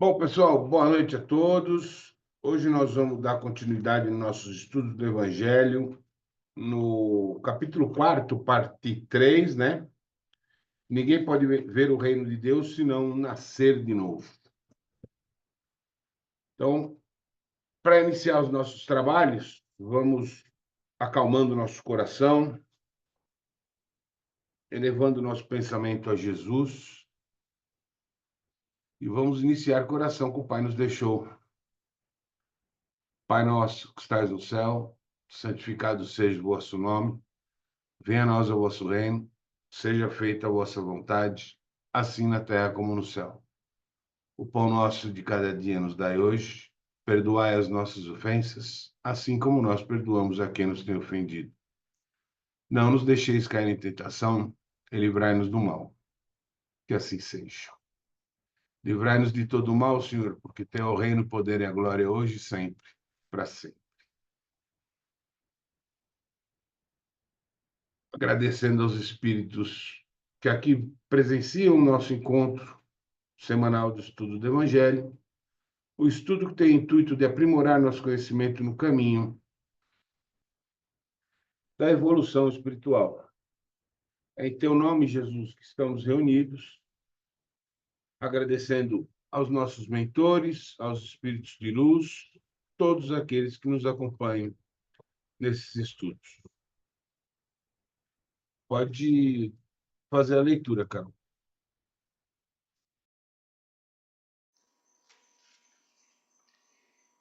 Bom, pessoal, boa noite a todos. Hoje nós vamos dar continuidade nos nossos estudos do Evangelho, no capítulo 4, parte 3, né? Ninguém pode ver o reino de Deus se não nascer de novo. Então, para iniciar os nossos trabalhos, vamos acalmando nosso coração, elevando nosso pensamento a Jesus e vamos iniciar com a oração que o Pai nos deixou. Pai nosso que estás no céu, santificado seja o vosso nome. Venha a nós o vosso reino, seja feita a vossa vontade, assim na terra como no céu. O pão nosso de cada dia nos dai hoje, perdoai as nossas ofensas, assim como nós perdoamos a quem nos tem ofendido. Não nos deixeis cair em tentação, e livrai-nos do mal. Que assim seja. Livrai-nos de todo o mal, Senhor, porque teu é o reino, o poder e a glória hoje e sempre, para sempre. Agradecendo aos espíritos que aqui presenciam o nosso encontro semanal do estudo do Evangelho, o estudo que tem o intuito de aprimorar nosso conhecimento no caminho da evolução espiritual. É em teu nome, Jesus, que estamos reunidos, agradecendo aos nossos mentores, aos espíritos de luz, todos aqueles que nos acompanham nesses estudos. Pode fazer a leitura, Carol.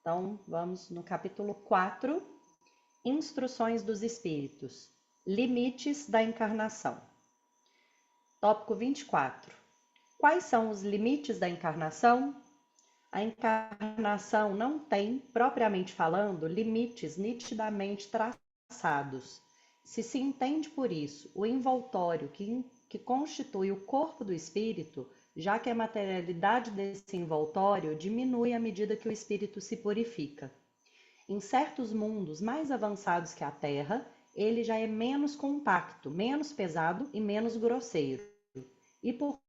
Então, vamos no capítulo 4, Instruções dos Espíritos, Limites da Encarnação. Tópico 24. Quais são os limites da encarnação? A encarnação não tem, propriamente falando, limites nitidamente traçados. Se entende por isso o envoltório que constitui o corpo do espírito, já que a materialidade desse envoltório diminui à medida que o espírito se purifica. Em certos mundos mais avançados que a Terra, ele já é menos compacto, menos pesado e menos grosseiro, e por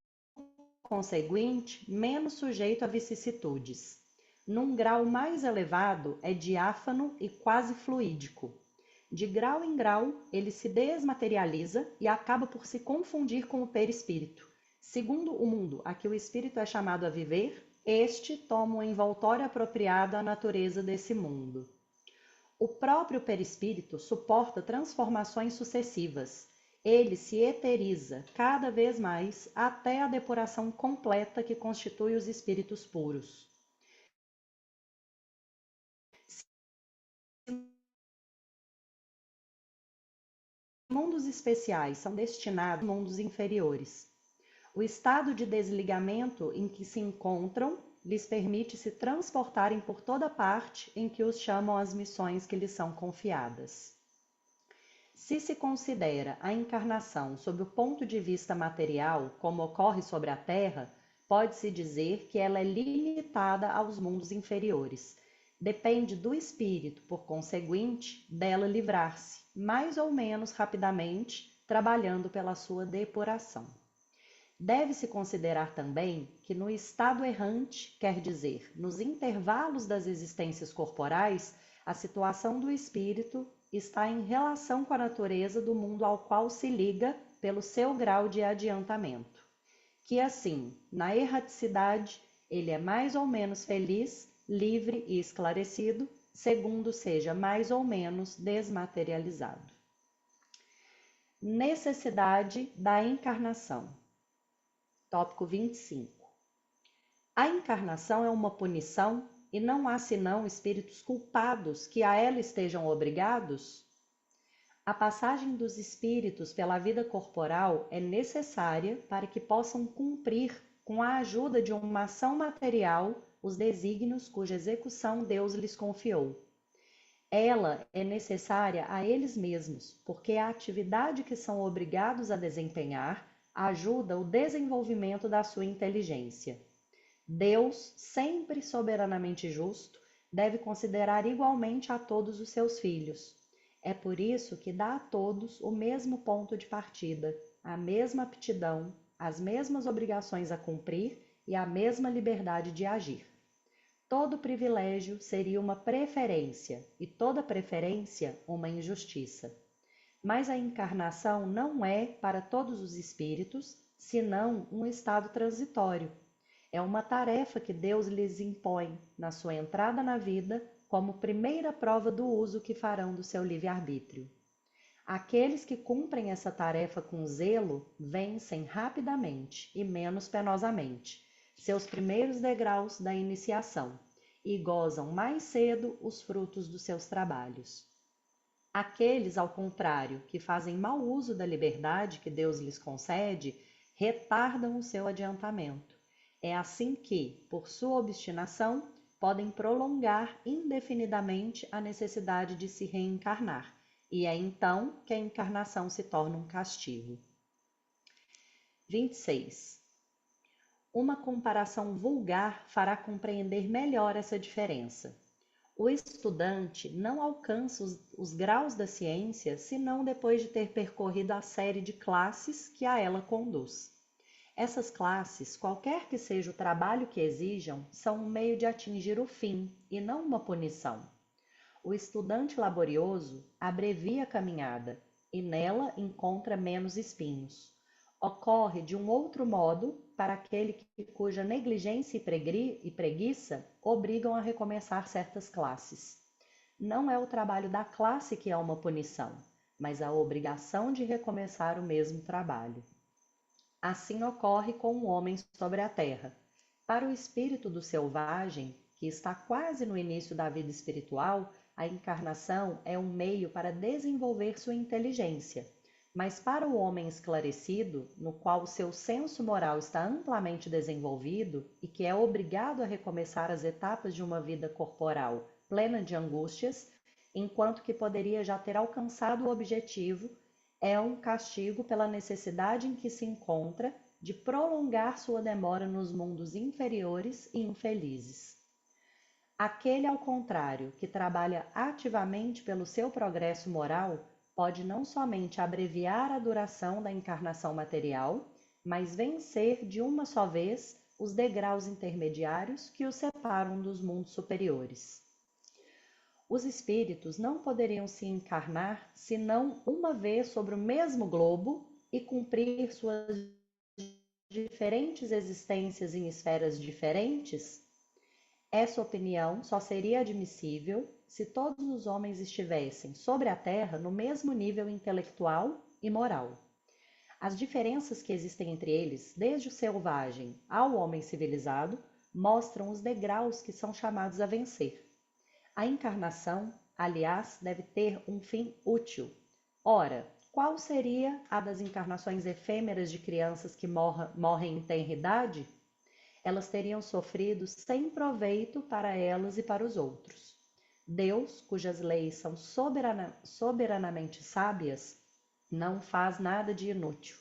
conseguinte, menos sujeito a vicissitudes. Num grau mais elevado, é diáfano e quase fluídico. De grau em grau, ele se desmaterializa e acaba por se confundir com o perispírito. Segundo o mundo a que o espírito é chamado a viver, este toma um envoltório apropriado à natureza desse mundo. O próprio perispírito suporta transformações sucessivas. Ele se eteriza cada vez mais até a depuração completa que constitui os espíritos puros. Mundos especiais são destinados aos mundos inferiores. O estado de desligamento em que se encontram lhes permite se transportarem por toda parte em que os chamam as missões que lhes são confiadas. Se considera a encarnação sob o ponto de vista material, como ocorre sobre a Terra, pode-se dizer que ela é limitada aos mundos inferiores. Depende do espírito, por conseguinte, dela livrar-se, mais ou menos rapidamente, trabalhando pela sua depuração. Deve-se considerar também que no estado errante, quer dizer, nos intervalos das existências corporais, a situação do espírito está em relação com a natureza do mundo ao qual se liga pelo seu grau de adiantamento. Que assim, na erraticidade, ele é mais ou menos feliz, livre e esclarecido, segundo seja mais ou menos desmaterializado. Necessidade da encarnação. Tópico 25. A encarnação é uma punição e não há senão espíritos culpados que a ela estejam obrigados? A passagem dos espíritos pela vida corporal é necessária para que possam cumprir, com a ajuda de uma ação material, os desígnios cuja execução Deus lhes confiou. Ela é necessária a eles mesmos, porque a atividade que são obrigados a desempenhar ajuda o desenvolvimento da sua inteligência. Deus, sempre soberanamente justo, deve considerar igualmente a todos os seus filhos. É por isso que dá a todos o mesmo ponto de partida, a mesma aptidão, as mesmas obrigações a cumprir e a mesma liberdade de agir. Todo privilégio seria uma preferência e toda preferência uma injustiça. Mas a encarnação não é, para todos os espíritos, senão um estado transitório. É uma tarefa que Deus lhes impõe na sua entrada na vida como primeira prova do uso que farão do seu livre-arbítrio. Aqueles que cumprem essa tarefa com zelo vencem rapidamente e menos penosamente seus primeiros degraus da iniciação e gozam mais cedo os frutos dos seus trabalhos. Aqueles, ao contrário, que fazem mau uso da liberdade que Deus lhes concede, retardam o seu adiantamento. É assim que, por sua obstinação, podem prolongar indefinidamente a necessidade de se reencarnar, e é então que a encarnação se torna um castigo. 26. Uma comparação vulgar fará compreender melhor essa diferença. O estudante não alcança os graus da ciência senão depois de ter percorrido a série de classes que a ela conduz. Essas classes, qualquer que seja o trabalho que exijam, são um meio de atingir o fim e não uma punição. O estudante laborioso abrevia a caminhada e nela encontra menos espinhos. Ocorre de um outro modo para aquele cuja negligência e preguiça obrigam a recomeçar certas classes. Não é o trabalho da classe que é uma punição, mas a obrigação de recomeçar o mesmo trabalho. Assim ocorre com o homem sobre a terra. Para o espírito do selvagem, que está quase no início da vida espiritual, a encarnação é um meio para desenvolver sua inteligência. Mas para o homem esclarecido, no qual o seu senso moral está amplamente desenvolvido e que é obrigado a recomeçar as etapas de uma vida corporal plena de angústias, enquanto que poderia já ter alcançado o objetivo, é um castigo pela necessidade em que se encontra de prolongar sua demora nos mundos inferiores e infelizes. Aquele, ao contrário, que trabalha ativamente pelo seu progresso moral, pode não somente abreviar a duração da encarnação material, mas vencer de uma só vez os degraus intermediários que o separam dos mundos superiores. Os espíritos não poderiam se encarnar senão uma vez sobre o mesmo globo e cumprir suas diferentes existências em esferas diferentes? Essa opinião só seria admissível se todos os homens estivessem sobre a Terra no mesmo nível intelectual e moral. As diferenças que existem entre eles, desde o selvagem ao homem civilizado, mostram os degraus que são chamados a vencer. A encarnação, aliás, deve ter um fim útil. Ora, qual seria a das encarnações efêmeras de crianças que morrem em tenra idade? Elas teriam sofrido sem proveito para elas e para os outros. Deus, cujas leis são soberanamente sábias, não faz nada de inútil.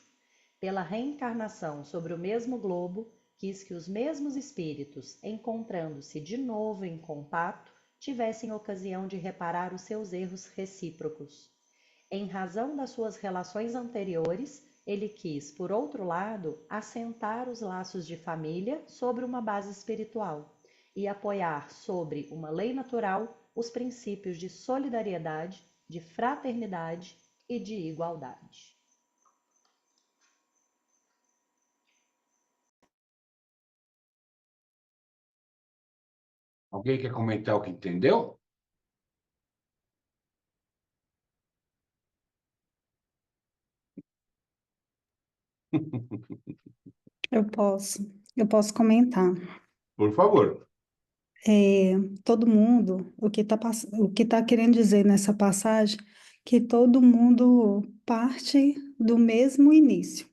Pela reencarnação sobre o mesmo globo, quis que os mesmos espíritos, encontrando-se de novo em contato, tivessem ocasião de reparar os seus erros recíprocos. Em razão das suas relações anteriores, ele quis, por outro lado, assentar os laços de família sobre uma base espiritual e apoiar sobre uma lei natural os princípios de solidariedade, de fraternidade e de igualdade. Alguém quer comentar o que entendeu? Eu posso comentar. Por favor. É, todo mundo, o que tá querendo dizer nessa passagem, que todo mundo parte do mesmo início.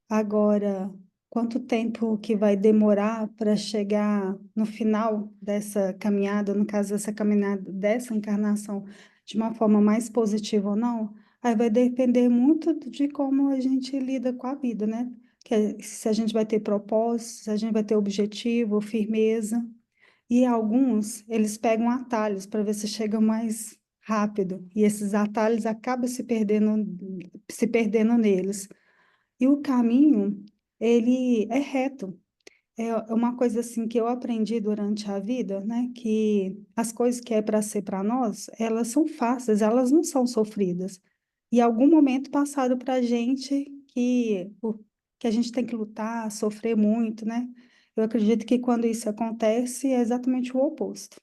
Agora, quanto tempo que vai demorar para chegar no final dessa caminhada, no caso dessa caminhada, dessa encarnação, de uma forma mais positiva ou não, aí vai depender muito de como a gente lida com a vida, né? Se a gente vai ter propósito, se a gente vai ter objetivo, firmeza. E alguns, eles pegam atalhos para ver se chega mais rápido, e esses atalhos acabam se perdendo neles. E o caminho, ele é reto. é uma coisa assim que eu aprendi durante a vida, né? Que as coisas que é para ser para nós, elas são fáceis, elas não são sofridas. E em algum momento passaram para a gente que a gente tem que lutar, sofrer muito, né? Eu acredito que quando isso acontece é exatamente o oposto.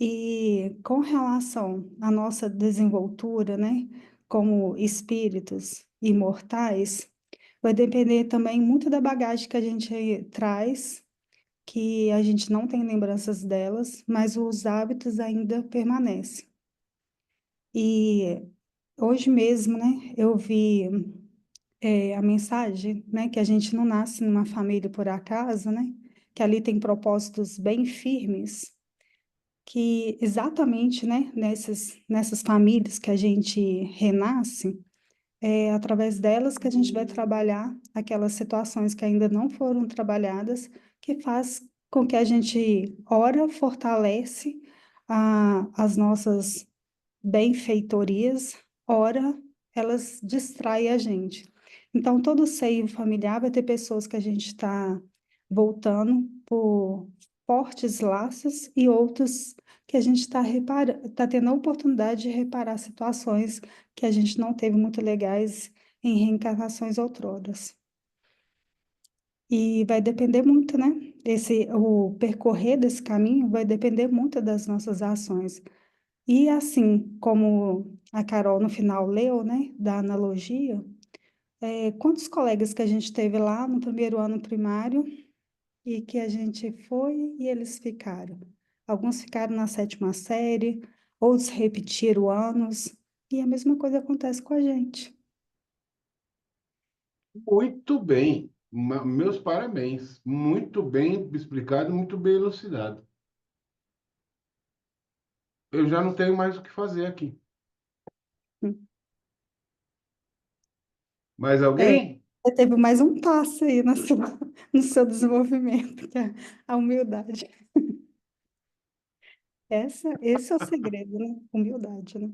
E com relação à nossa desenvoltura, né, como espíritos imortais, vai depender também muito da bagagem que a gente traz, que a gente não tem lembranças delas, mas os hábitos ainda permanecem. E hoje mesmo, né, eu vi a mensagem, né, que a gente não nasce numa família por acaso, né, que ali tem propósitos bem firmes que exatamente, né, nessas famílias que a gente renasce, é através delas que a gente vai trabalhar aquelas situações que ainda não foram trabalhadas, que faz com que a gente, ora, fortalece as nossas benfeitorias, ora, elas distraem a gente. Então, todo seio familiar vai ter pessoas que a gente está voltando por fortes laços e outros que a gente está tendo a oportunidade de reparar situações que a gente não teve muito legais em reencarnações outroras. E vai depender muito, né? O percorrer desse caminho vai depender muito das nossas ações. E assim como a Carol no final leu, né, da analogia, quantos colegas que a gente teve lá no primeiro ano primário e que a gente foi e eles ficaram? Alguns ficaram na sétima série, outros repetiram anos, e a mesma coisa acontece com a gente. Muito bem. Meus parabéns. Muito bem explicado, muito bem elucidado. Eu já não tenho mais o que fazer aqui. Mais É, alguém? você teve mais um passo aí no seu desenvolvimento, que é a humildade. Esse é o segredo, né? Humildade, né?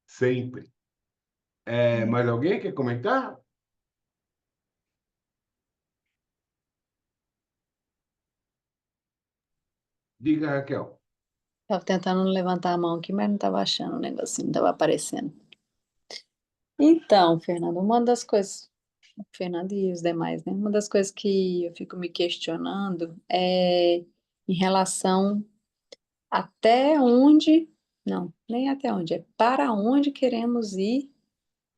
Sempre. Mais alguém quer comentar? Diga, Raquel. Tava tentando levantar a mão aqui, mas não tava achando o negocinho, não tava aparecendo. Então, Fernando, uma das coisas, Fernando e os demais, né? Uma das coisas que eu fico me questionando é em relação até onde, não, nem até onde, é para onde queremos ir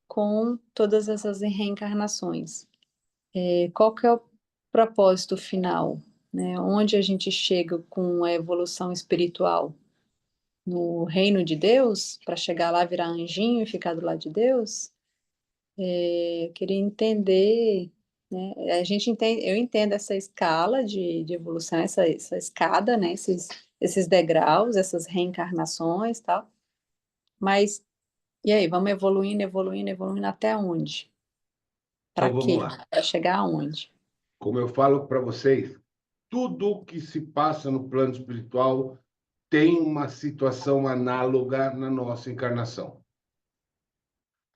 com todas essas reencarnações. Qual que é o propósito final, né? Onde a gente chega com a evolução espiritual? No reino de Deus, para chegar lá, virar anjinho e ficar do lado de Deus? Eu queria entender, né? Eu entendo essa escala de evolução, essa escada, né? Esses degraus, essas reencarnações, tal. Mas e aí, vamos evoluindo, evoluindo, evoluindo até onde? Para Então vamos quê? lá. Para chegar aonde? Como eu falo para vocês, tudo que se passa no plano espiritual tem uma situação análoga na nossa encarnação.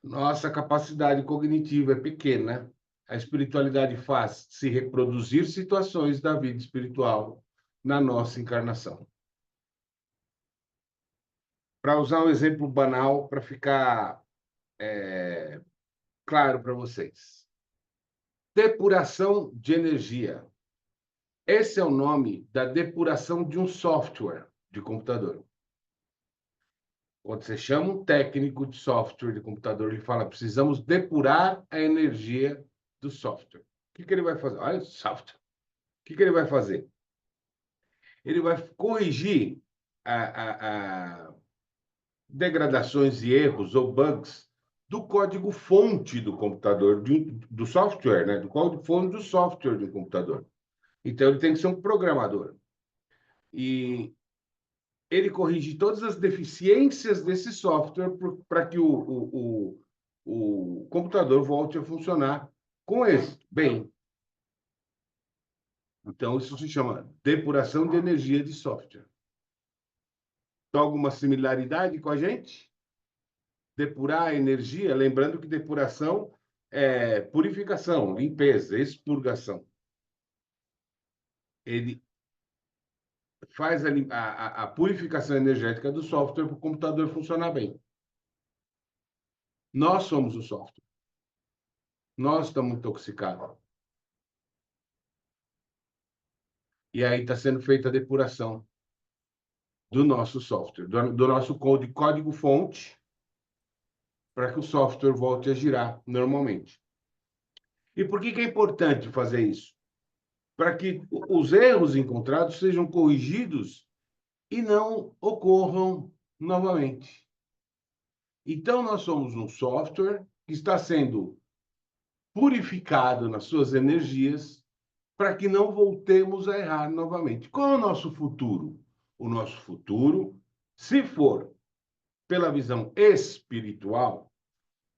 Nossa capacidade cognitiva é pequena. A espiritualidade faz se reproduzir situações da vida espiritual na nossa encarnação. Para usar um exemplo banal, para ficar claro para vocês. Depuração de energia. Esse é o nome da depuração de um software de computador. Quando você chama um técnico de software de computador, ele fala: precisamos depurar a energia do software. O que ele vai fazer? Olha, software. O que ele vai fazer? Ele vai corrigir a degradações e erros ou bugs do código-fonte do computador, do software, né? Do código-fonte do software do computador. Então, ele tem que ser um programador. E ele corrige todas as deficiências desse software para que o computador volte a funcionar com êxito. Bem, então isso se chama depuração de energia de software. Tem alguma similaridade com a gente? Depurar a energia, lembrando que depuração é purificação, limpeza, expurgação. ele faz a purificação energética do software para o computador funcionar bem. Nós somos o software. Nós estamos intoxicados. E aí está sendo feita a depuração do nosso software, do nosso código-fonte, para que o software volte a girar normalmente. E por que é importante fazer isso? Para que os erros encontrados sejam corrigidos e não ocorram novamente. Então, nós somos um software que está sendo purificado nas suas energias para que não voltemos a errar novamente. Qual é o nosso futuro? O nosso futuro, se for pela visão espiritual,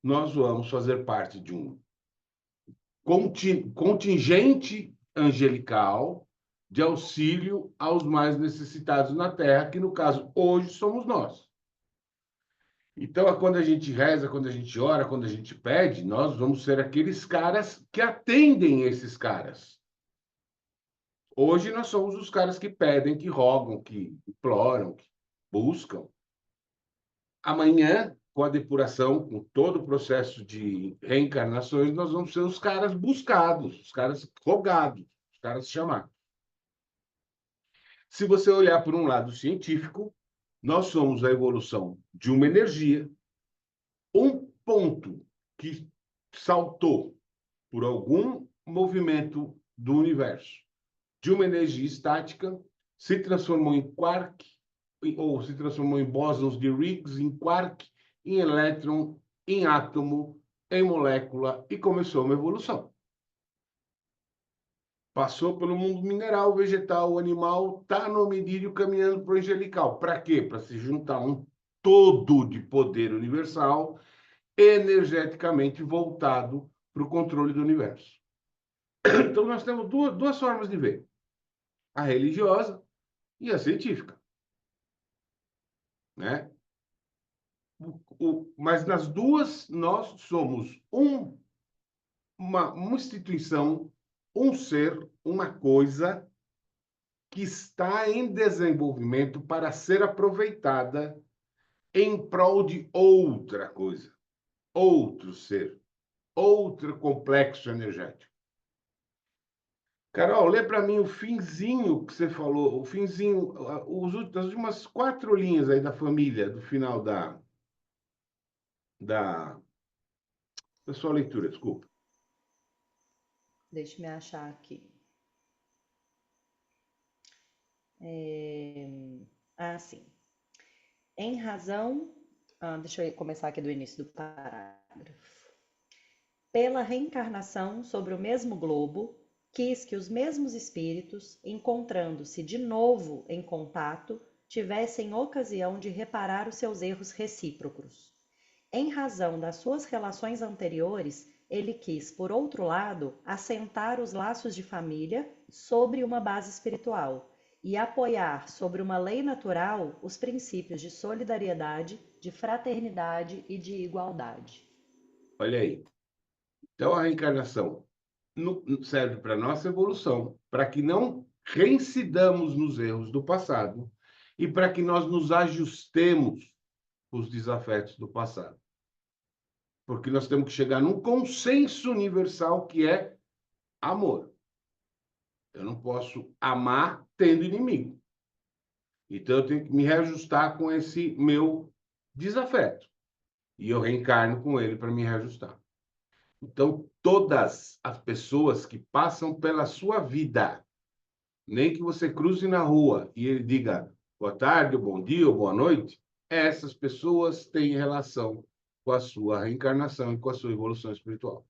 nós vamos fazer parte de um contingente angelical de auxílio aos mais necessitados na Terra, que no caso hoje somos nós. Então, quando a gente reza, quando a gente ora, quando a gente pede, nós vamos ser aqueles caras que atendem esses caras. Hoje nós somos os caras que pedem, que rogam, que imploram, que buscam. Amanhã, com a depuração, com todo o processo de reencarnações, nós vamos ser os caras buscados, os caras rogados, os caras chamados. Se você olhar por um lado científico, nós somos a evolução de uma energia, um ponto que saltou por algum movimento do universo, de uma energia estática, se transformou em quark, ou se transformou em bósons de Higgs, em quark, em elétron, em átomo, em molécula, e começou uma evolução. Passou pelo mundo mineral, vegetal, animal, está no hominídeo caminhando para o angelical. Para quê? Para se juntar um todo de poder universal, energeticamente voltado para o controle do universo. Então, nós temos duas formas de ver: a religiosa e a científica. Né? Mas nas duas, nós somos uma instituição, um ser, uma coisa que está em desenvolvimento para ser aproveitada em prol de outra coisa, outro ser, outro complexo energético. Carol, lê para mim o finzinho que você falou, o finzinho, as últimas 4 linhas aí da família, do final da sua leitura, desculpa. Deixa eu me achar aqui. Sim. Em razão. Deixa eu começar aqui do início do parágrafo. Pela reencarnação sobre o mesmo globo, quis que os mesmos espíritos, encontrando-se de novo em contato, tivessem ocasião de reparar os seus erros recíprocos. Em razão das suas relações anteriores, ele quis, por outro lado, assentar os laços de família sobre uma base espiritual e apoiar sobre uma lei natural os princípios de solidariedade, de fraternidade e de igualdade. Olha aí. Então, a reencarnação serve para a nossa evolução, para que não reincidamos nos erros do passado e para que nós nos ajustemos os desafetos do passado. Porque nós temos que chegar num consenso universal que é amor. Eu não posso amar tendo inimigo. Então, eu tenho que me reajustar com esse meu desafeto. E eu reencarno com ele para me reajustar. Então, todas as pessoas que passam pela sua vida, nem que você cruze na rua e ele diga boa tarde, ou bom dia, ou boa noite, essas pessoas têm relação com a sua reencarnação e com a sua evolução espiritual.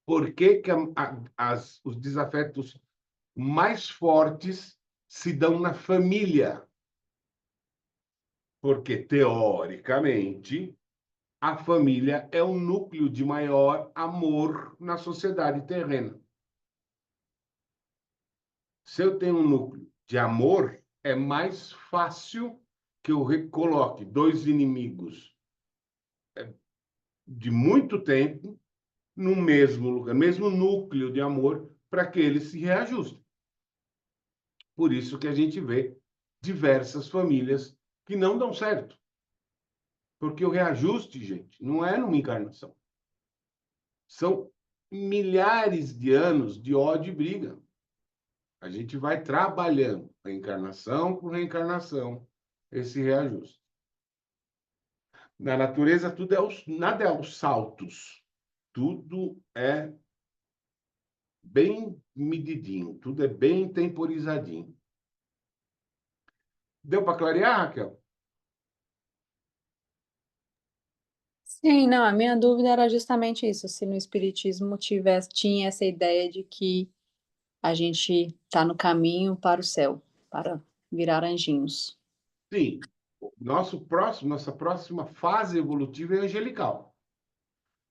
Por que que os desafetos mais fortes se dão na família? Porque, teoricamente, a família é o núcleo de maior amor na sociedade terrena. Se eu tenho um núcleo de amor, é mais fácil que eu recoloque 2 inimigos de muito tempo no mesmo lugar, mesmo núcleo de amor, para que eles se reajustem. Por isso que a gente vê diversas famílias que não dão certo. Porque o reajuste, gente, não é numa encarnação. São milhares de anos de ódio e briga. A gente vai trabalhando reencarnação por reencarnação esse reajuste. Na natureza, nada é aos saltos. Tudo é bem medidinho, tudo é bem temporizadinho. Deu para clarear, Raquel? Sim, não, a minha dúvida era justamente isso, se no Espiritismo tinha essa ideia de que a gente está no caminho para o céu, para virar anjinhos. Sim. Nossa próxima fase evolutiva é angelical.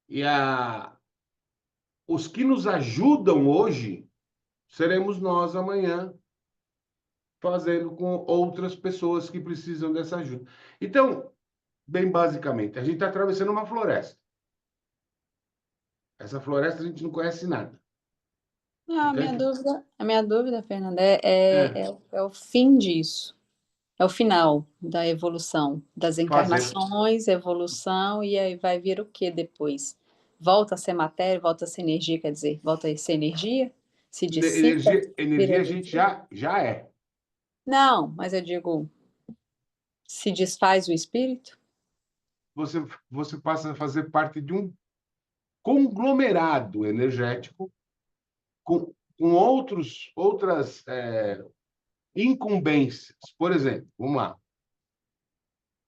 E os que nos ajudam hoje seremos nós amanhã, fazendo com outras pessoas que precisam dessa ajuda. Então, bem basicamente, a gente está atravessando uma floresta. Essa floresta a gente não conhece nada. Não, Então, a minha dúvida, Fernanda, é é o fim disso. É o final da evolução, das fazer. encarnações, evolução, e aí vai vir o que depois? Volta a ser matéria, volta a ser energia, quer dizer, volta a ser energia? Se dissipa, vira Energia a gente energia? já é. Não, mas eu digo, se desfaz o espírito? Você, você passa a fazer parte de um conglomerado energético com outras incumbências. Por exemplo, vamos lá.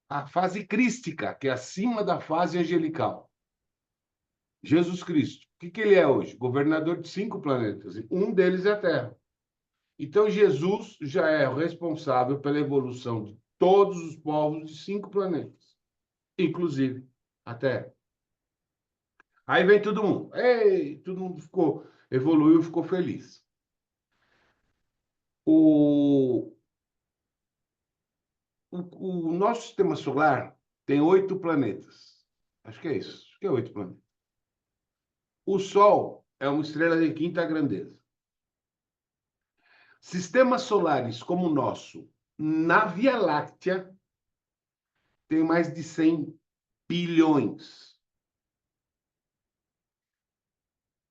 A fase crística, que é acima da fase angelical. Jesus Cristo. O que ele é hoje? Governador de 5 planetas. Um deles é a Terra. Então, Jesus já é o responsável pela evolução de todos os povos de 5 planetas, inclusive a Terra. Aí vem todo mundo. Ei, todo mundo evoluiu, ficou feliz. O, o nosso sistema solar tem 8 planetas. Acho que é isso. Acho que é 8 planetas. O Sol é uma estrela de quinta grandeza. Sistemas solares como o nosso, na Via Láctea, tem mais de 100 bilhões.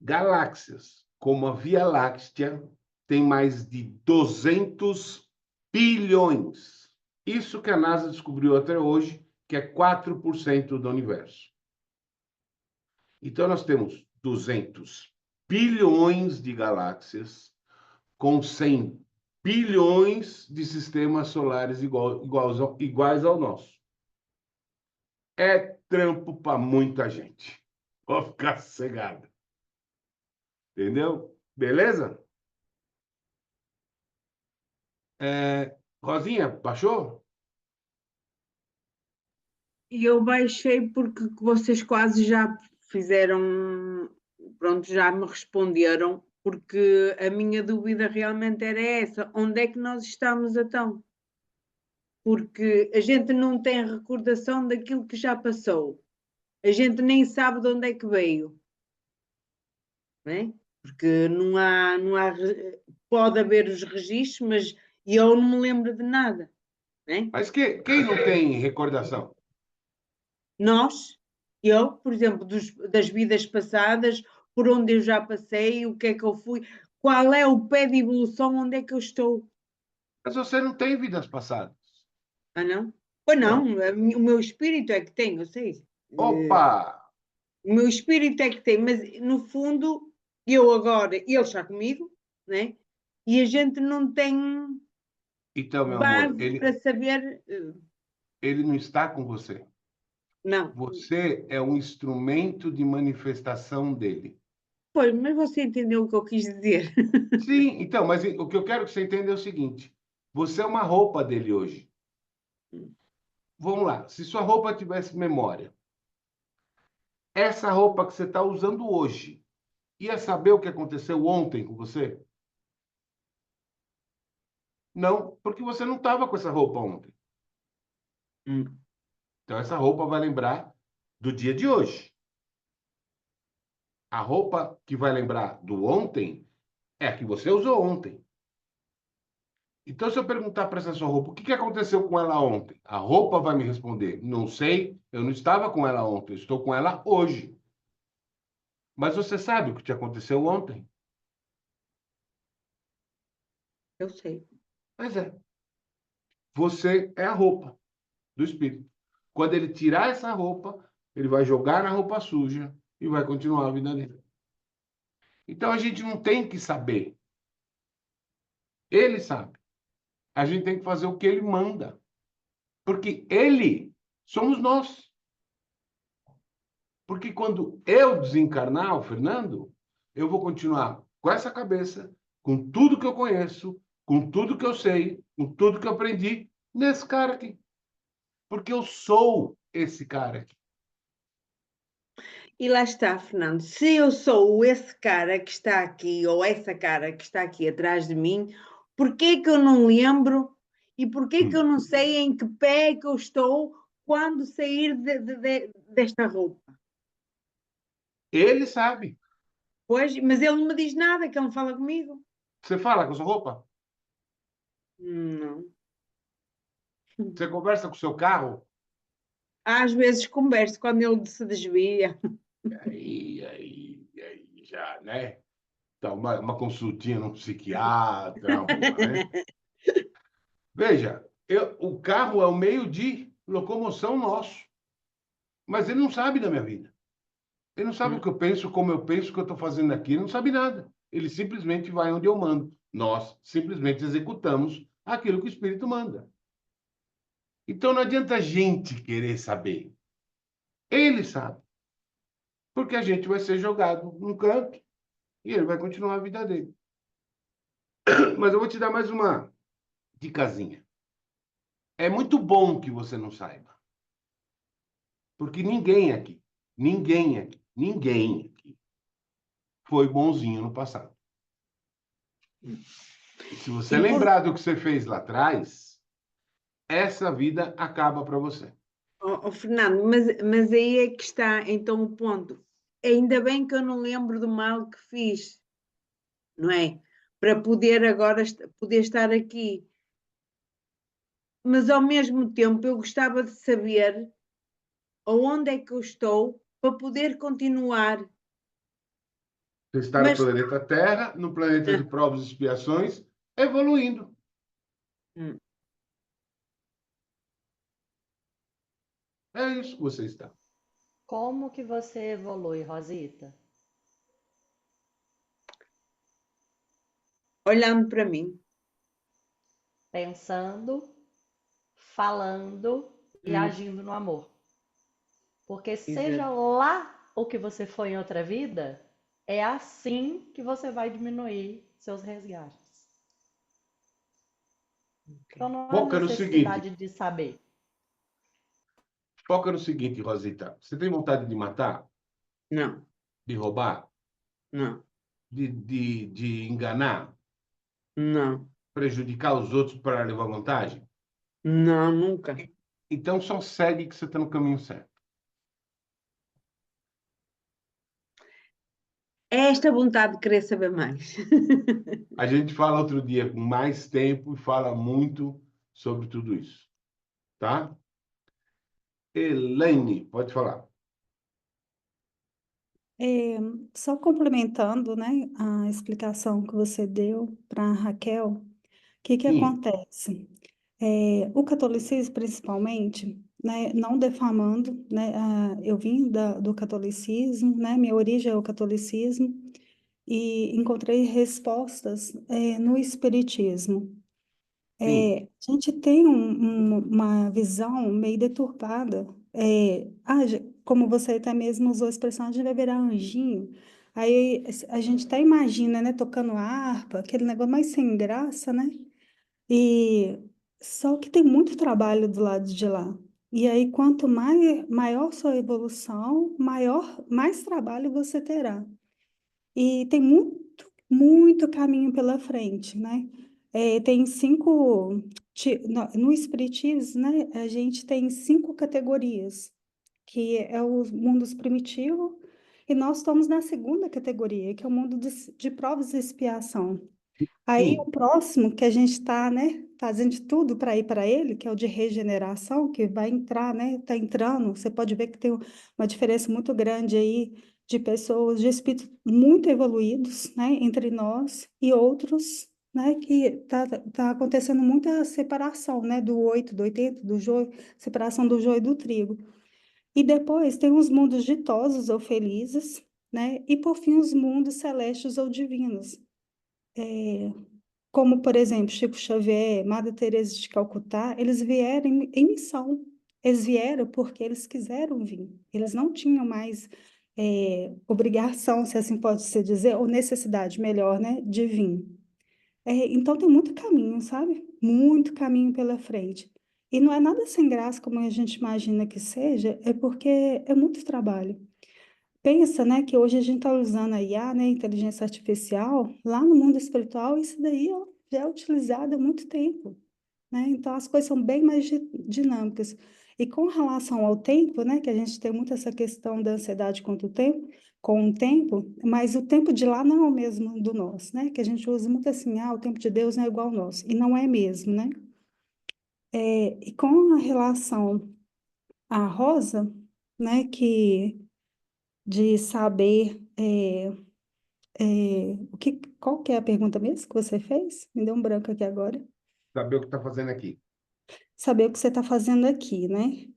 Galáxias como a Via Láctea tem mais de 200 bilhões. Isso que a NASA descobriu até hoje, que é 4% do universo. Então, nós temos 200 bilhões de galáxias com 100 bilhões de sistemas solares iguais ao nosso. É trampo para muita gente. Vou ficar sossegado. Entendeu? Beleza? Rosinha, baixou? E eu baixei porque vocês quase já fizeram, pronto, já me responderam, porque a minha dúvida realmente era essa: onde é que nós estamos então? Porque a gente não tem recordação daquilo que já passou, a gente nem sabe de onde é que veio, não é? Porque pode haver os registros, mas eu não me lembro de nada, não é? Mas quem não tem recordação? Nós, eu, por exemplo, das vidas passadas, por onde eu já passei, o que é que eu fui, qual é o pé de evolução, onde é que eu estou? Mas você não tem vidas passadas. Ah, não? Pois não, Não. o meu espírito é que tem, eu sei. Opa! O meu espírito é que tem, mas no fundo, eu agora, ele está comigo, né? E a gente não tem Então, meu amor, base para saber. ele não está com você. Não. Você é um instrumento de manifestação dele. Pois, mas você entendeu o que eu quis dizer? Sim, então, mas o que eu quero que você entenda é o seguinte: você é uma roupa dele hoje. Vamos lá, se sua roupa tivesse memória, essa roupa que você está usando hoje, ia saber o que aconteceu ontem com você? Não, porque você não estava com essa roupa ontem. Hum. Então, essa roupa vai lembrar do dia de hoje. A roupa que vai lembrar do ontem é a que você usou ontem. Então, se eu perguntar para essa sua roupa, o que aconteceu com ela ontem? A roupa vai me responder, não sei, eu não estava com ela ontem, eu estou com ela hoje. Mas você sabe o que te aconteceu ontem? Eu sei. Mas é, você é a roupa do espírito. Quando ele tirar essa roupa, ele vai jogar na roupa suja e vai continuar a vida dele. Então a gente não tem que saber. Ele sabe. A gente tem que fazer o que ele manda. Porque ele somos nós. Porque quando eu desencarnar, o Fernando, eu vou continuar com essa cabeça, com tudo que eu conheço, com tudo que eu sei, com tudo que eu aprendi nesse cara aqui. Porque eu sou esse cara aqui. E lá está, Fernando. Se eu sou esse cara que está aqui, ou essa cara que está aqui atrás de mim, porquê que eu não lembro e porquê que eu não sei em que pé é que eu estou quando sair desta roupa? Ele sabe. Pois, mas ele não me diz nada, que ele não fala comigo. Você fala com a sua roupa? Não. Você conversa com o seu carro? Às vezes converso quando ele se desvia. Aí, já, né? Então, uma consultinha num psiquiatra, né? Veja, o carro é o meio de locomoção nosso, mas ele não sabe da minha vida. Ele não sabe o que eu penso, como eu penso, o que eu estou fazendo aqui, ele não sabe nada. Ele simplesmente vai onde eu mando. Nós simplesmente executamos aquilo que o Espírito manda. Então não adianta a gente querer saber. Ele sabe. Porque a gente vai ser jogado num canto e ele vai continuar a vida dele. Mas eu vou te dar mais uma dicasinha. É muito bom que você não saiba. Porque ninguém aqui foi bonzinho no passado. E se você lembrar do que você fez lá atrás, essa vida acaba para você. Fernando, mas aí é que está então o ponto. Ainda bem que eu não lembro do mal que fiz, não é? Para poder agora poder estar aqui. Mas ao mesmo tempo eu gostava de saber aonde é que eu estou para poder continuar. Você está no Mas planeta Terra, no planeta de provas e expiações, evoluindo. Hum. É isso que você está. Como que você evolui, Rosita? Olhando para mim. Pensando, falando e Hum. agindo no amor. Porque seja Exato. lá o que você foi em outra vida, é assim que você vai diminuir seus resgates. Então não há Foca no seguinte, necessidade de saber. foca no seguinte, Rosita. Você tem vontade de matar, Não, de roubar, não, de enganar, não, prejudicar os outros para levar vantagem? não, nunca. Então só segue que você está no caminho certo. É esta vontade de querer saber mais. A gente fala outro dia com mais tempo e fala muito sobre tudo isso, tá? Elaine, pode falar. É, só complementando, né, a explicação que você deu para a Raquel, o que Sim, acontece? O catolicismo, principalmente, né, não defamando, né, eu vim do catolicismo, né, minha origem é o catolicismo, e encontrei respostas, no espiritismo. sim. A gente tem uma visão meio deturpada. Como você até mesmo usou a expressão, a gente vai virar anjinho. Aí a gente até imagina, né, tocando harpa, aquele negócio mais sem graça, né? E só que tem muito trabalho do lado de lá. E aí, quanto maior sua evolução, mais trabalho você terá. E tem muito, muito caminho pela frente, né? Tem no Espiritismo, né? A gente tem 5 categorias, que é o mundo primitivo, e nós estamos na segunda categoria, que é o mundo de provas e expiação. Aí o Sim, próximo que a gente está, né, fazendo de tudo para ir para ele, que é o de regeneração, que vai entrar, né, está entrando. Você pode ver que tem uma diferença muito grande aí de pessoas, de espíritos muito evoluídos, né, entre nós e outros, né, que tá acontecendo muita separação, né, do 8, do 80, do joio, separação do joio e do trigo. E depois tem os mundos ditosos ou felizes, né, e por fim os mundos celestes ou divinos. Como, por exemplo, Chico Xavier, Madre Teresa de Calcutá, eles vieram em missão. Eles vieram porque eles quiseram vir. Eles não tinham mais obrigação, se assim pode se dizer, ou necessidade, melhor, né, de vir. Então tem muito caminho, sabe? Muito caminho pela frente. E não é nada sem graça como a gente imagina que seja, é porque é muito trabalho. Pensa, né, que hoje a gente está usando a IA, né, inteligência artificial, lá no mundo espiritual, isso daí ó, já é utilizado há muito tempo, né? Então as coisas são bem mais dinâmicas. E com relação ao tempo, né, que a gente tem muito essa questão da ansiedade com o tempo, mas o tempo de lá não é o mesmo do nosso, né? Que a gente usa muito assim, o tempo de Deus não é igual ao nosso, e não é mesmo, né? E com a relação à Rosa, né, que de saber qual que é a pergunta mesmo que você fez? Me deu um branco aqui agora. saber o que está fazendo aqui. Saber o que você está fazendo aqui, né?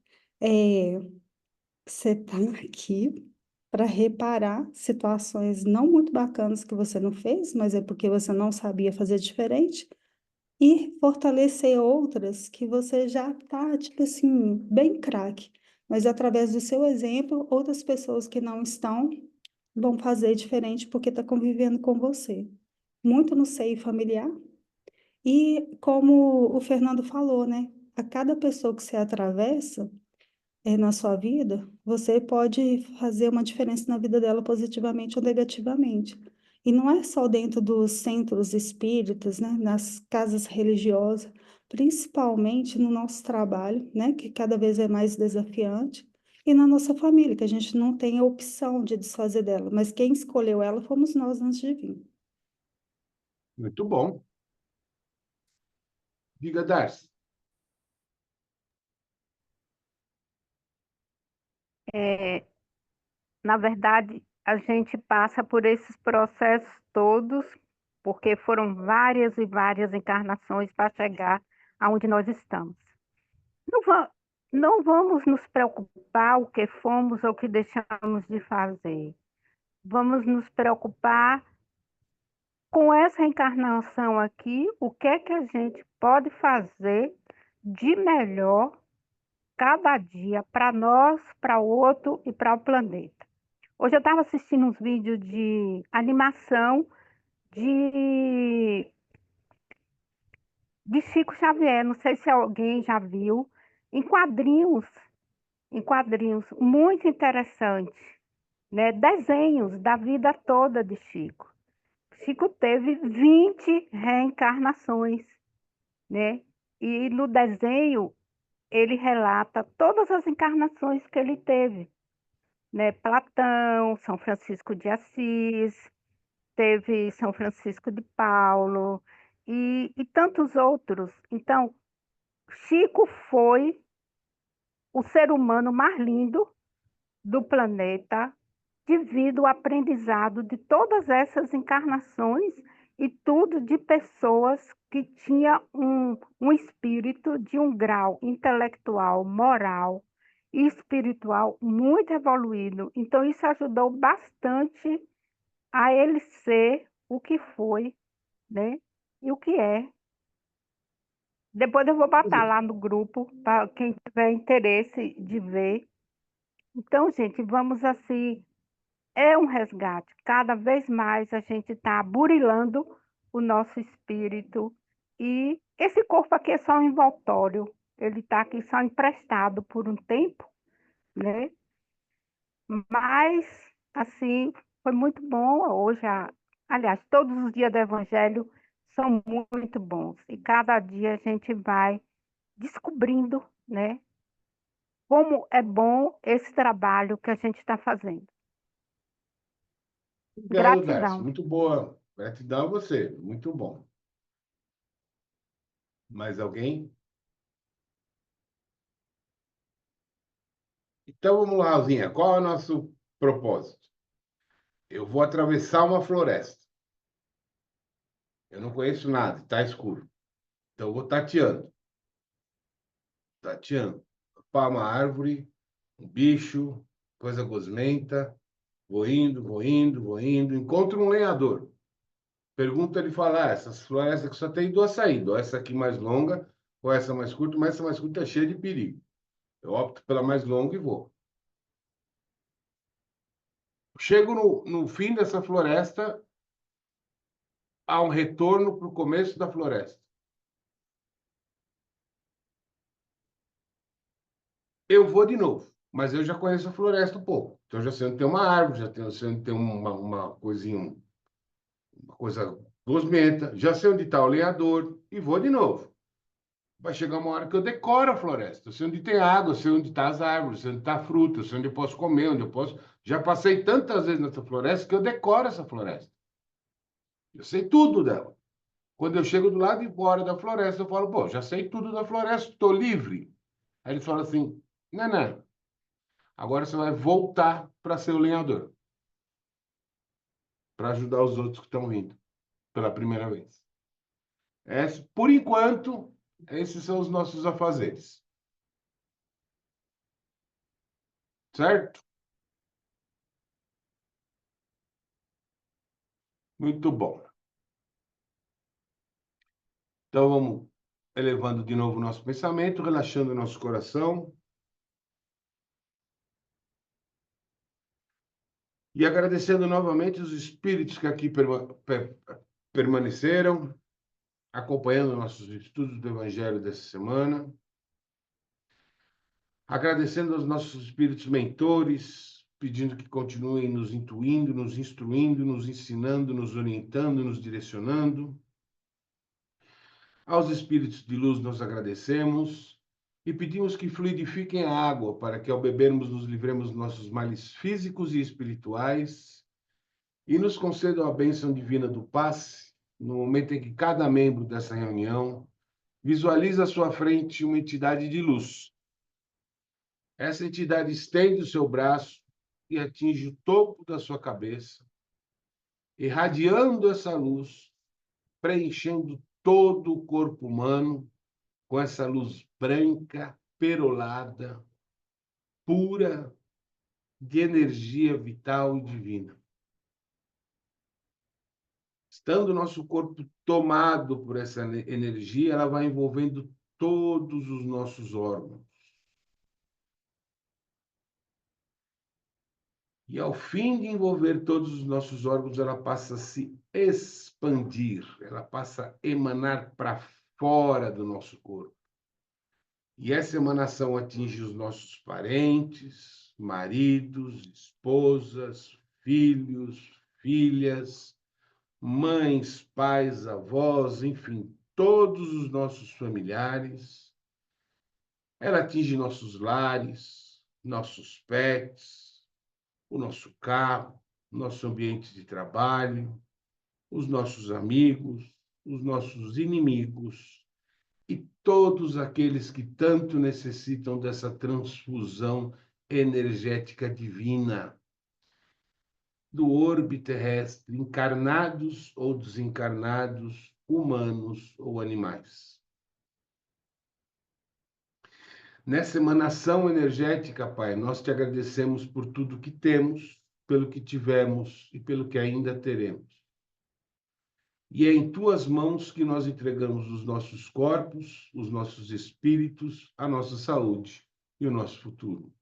É, você está aqui para reparar situações não muito bacanas que você não fez, mas é porque você não sabia fazer diferente, e fortalecer outras que você já está, tipo assim, bem craque. Mas através do seu exemplo, outras pessoas que não estão vão fazer diferente porque está convivendo com você. Muito no seio familiar. E como o Fernando falou, né? A cada pessoa que você atravessa na sua vida, você pode fazer uma diferença na vida dela positivamente ou negativamente. E não é só dentro dos centros espíritas, né? Nas casas religiosas, principalmente no nosso trabalho, né? Que cada vez é mais desafiante. E na nossa família, que a gente não tem a opção de desfazer dela, mas quem escolheu ela fomos nós antes de vir. Muito bom. Diga, Darcy. Na verdade, a gente passa por esses processos todos, porque foram várias e várias encarnações para chegar aonde nós estamos. Não, não vamos nos preocupar o que fomos ou o que deixamos de fazer. Vamos nos preocupar com essa encarnação aqui, o que é que a gente pode fazer de melhor cada dia para nós, para o outro e para o planeta. Hoje eu estava assistindo uns vídeos de animação de, de Chico Xavier, não sei se alguém já viu, em quadrinhos, muito interessante, né? Desenhos da vida toda de Chico. Chico teve 20 reencarnações, né? E no desenho ele relata todas as encarnações que ele teve, né? Platão, São Francisco de Assis, teve São Francisco de Paulo e tantos outros. Então, Chico foi o ser humano mais lindo do planeta devido ao aprendizado de todas essas encarnações e tudo de pessoas que tinham um espírito de um grau intelectual, moral e espiritual muito evoluído. Então, isso ajudou bastante a ele ser o que foi, né? E o que é. Depois eu vou botar lá no grupo para quem tiver interesse de ver. Então, gente, vamos assim, é um resgate. Cada vez mais a gente está burilando o nosso espírito e esse corpo aqui é só um envoltório. Ele está aqui só emprestado por um tempo, né? Mas, assim, foi muito bom hoje. Aliás, todos os dias do Evangelho são muito bons. E cada dia a gente vai descobrindo, né, como é bom esse trabalho que a gente está fazendo. Obrigado, Darcy. Gratidão. Muito boa Gratidão a você. Muito bom. Mais alguém? Então vamos lá, Alzinha. Qual é o nosso propósito? Eu vou atravessar uma floresta. Eu não conheço nada, está escuro. Então eu vou tateando. Tateando. Pá, uma árvore, um bicho, coisa gosmenta. Vou indo, vou indo, vou indo. Encontro um lenhador. Pergunta ele fala: essas florestas que só tem duas saídas. Ou essa aqui mais longa, ou essa mais curta, mas essa mais curta é cheia de perigo. Eu opto pela mais longa e vou. Chego no fim dessa floresta, há um retorno para o começo da floresta. Eu vou de novo, mas eu já conheço a floresta um pouco. Então, eu já sei onde tem uma árvore, sei onde tem uma coisinha, uma coisa gosmenta, já sei onde está o lenhador e vou de novo. Vai chegar uma hora que eu decoro a floresta. Eu sei onde tem água, eu sei onde estão as árvores, eu sei onde está a fruta, eu sei onde eu posso comer, onde eu posso. Já passei tantas vezes nessa floresta que eu decoro essa floresta. Eu sei tudo dela. Quando eu chego do lado de fora da floresta, eu falo, pô, já sei tudo da floresta, estou livre. Aí ele fala assim, não, não, agora você vai voltar para ser o lenhador, para ajudar os outros que estão vindo pela primeira vez. Por enquanto, esses são os nossos afazeres. Certo? Muito bom. Então vamos elevando de novo o nosso pensamento, relaxando o nosso coração e agradecendo novamente os espíritos que aqui permaneceram, acompanhando nossos estudos do Evangelho dessa semana. Agradecendo aos nossos espíritos mentores, pedindo que continuem nos intuindo, nos instruindo, nos ensinando, nos orientando, nos direcionando. Aos espíritos de luz nós agradecemos e pedimos que fluidifiquem a água para que ao bebermos nos livremos dos nossos males físicos e espirituais e nos concedam a bênção divina do passe no momento em que cada membro dessa reunião visualiza à sua frente uma entidade de luz. Essa entidade estende o seu braço e atinge o topo da sua cabeça, irradiando essa luz, preenchendo todo o corpo humano com essa luz branca, perolada, pura, de energia vital e divina. Estando o nosso corpo tomado por essa energia, ela vai envolvendo todos os nossos órgãos. E ao fim de envolver todos os nossos órgãos, ela passa a se expandir, ela passa a emanar para fora do nosso corpo. E essa emanação atinge os nossos parentes, maridos, esposas, filhos, filhas, mães, pais, avós, enfim, todos os nossos familiares. Ela atinge nossos lares, nossos pets, o nosso carro, nosso ambiente de trabalho, os nossos amigos, os nossos inimigos e todos aqueles que tanto necessitam dessa transfusão energética divina do orbe terrestre, encarnados ou desencarnados, humanos ou animais. Nessa emanação energética, Pai, nós te agradecemos por tudo que temos, pelo que tivemos e pelo que ainda teremos. E é em tuas mãos que nós entregamos os nossos corpos, os nossos espíritos, a nossa saúde e o nosso futuro.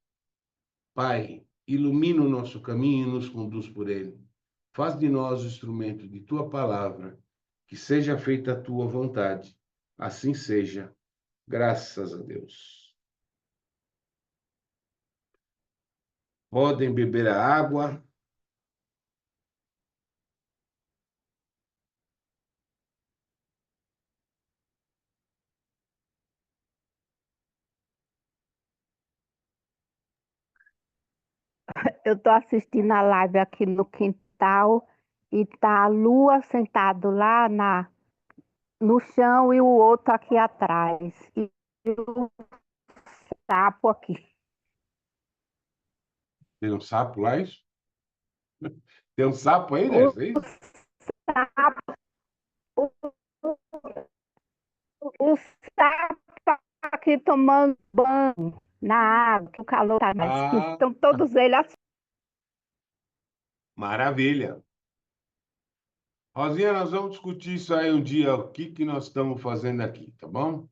Pai, ilumina o nosso caminho e nos conduz por ele. Faz de nós o instrumento de tua palavra, que seja feita a tua vontade. Assim seja, graças a Deus. Podem beber a água. Eu estou assistindo a live aqui no quintal e tá a lua sentado lá no chão e o outro aqui atrás. E o sapo aqui. Tem um sapo lá, isso? Tem um sapo aí, né? O É isso? sapo, o, o sapo aqui tomando banho na água, que o calor tá mais quente. Ah, Estão todos eles assim. maravilha. Rosinha, nós vamos discutir isso aí um dia, o que que nós estamos fazendo aqui, tá bom?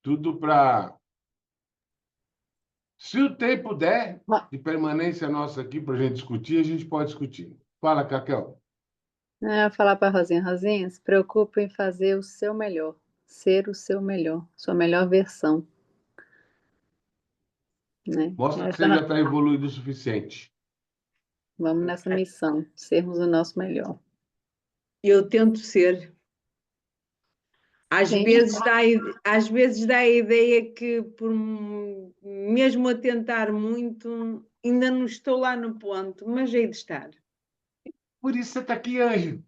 Tudo para... Se o tempo der de permanência nossa aqui para a gente discutir, a gente pode discutir. Fala, Cacau. Eu ia falar para Rosinha, Rosinha, se preocupe em fazer o seu melhor, ser o seu melhor, sua melhor versão, né? Mostra que você já está evoluído o suficiente. Vamos nessa missão, sermos o nosso melhor. Eu tento ser. Às Sim. às vezes dá a ideia que, mesmo a tentar muito, ainda não estou lá no ponto, mas hei de estar. Por isso você está aqui, anjo.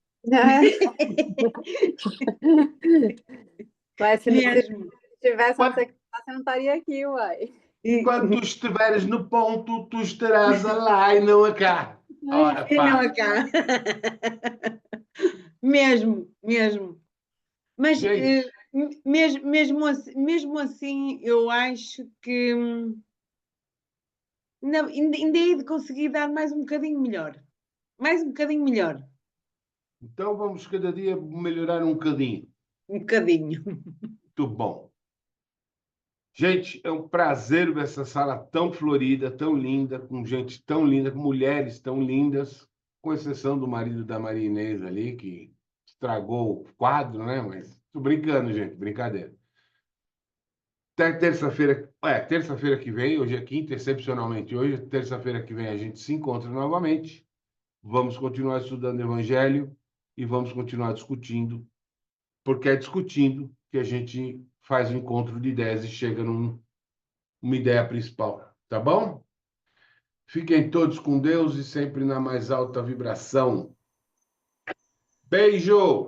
Mas se Mesmo. tivesse onde você não estaria aqui, uai. Quando tu estiveres no ponto, tu estarás lá e não cá. Ora, E não pá. é cá. Mesmo, mesmo. Mas Gente, mesmo assim, eu acho que ainda hei de conseguir dar mais um bocadinho melhor. Mais um bocadinho melhor. então vamos cada dia melhorar um bocadinho. Um bocadinho. Muito bom. Gente, é um prazer ver essa sala tão florida, tão linda, com gente tão linda, com mulheres tão lindas, com exceção do marido da Maria Inês ali, que estragou o quadro, né? Mas tô brincando, gente, brincadeira. Até terça-feira que vem, hoje é quinta, excepcionalmente hoje, terça-feira que vem a gente se encontra novamente. Vamos continuar estudando Evangelho e vamos continuar discutindo, porque é discutindo que a gente faz o encontro de ideias e chega numa ideia principal, tá bom? Fiquem todos com Deus e sempre na mais alta vibração. Beijo!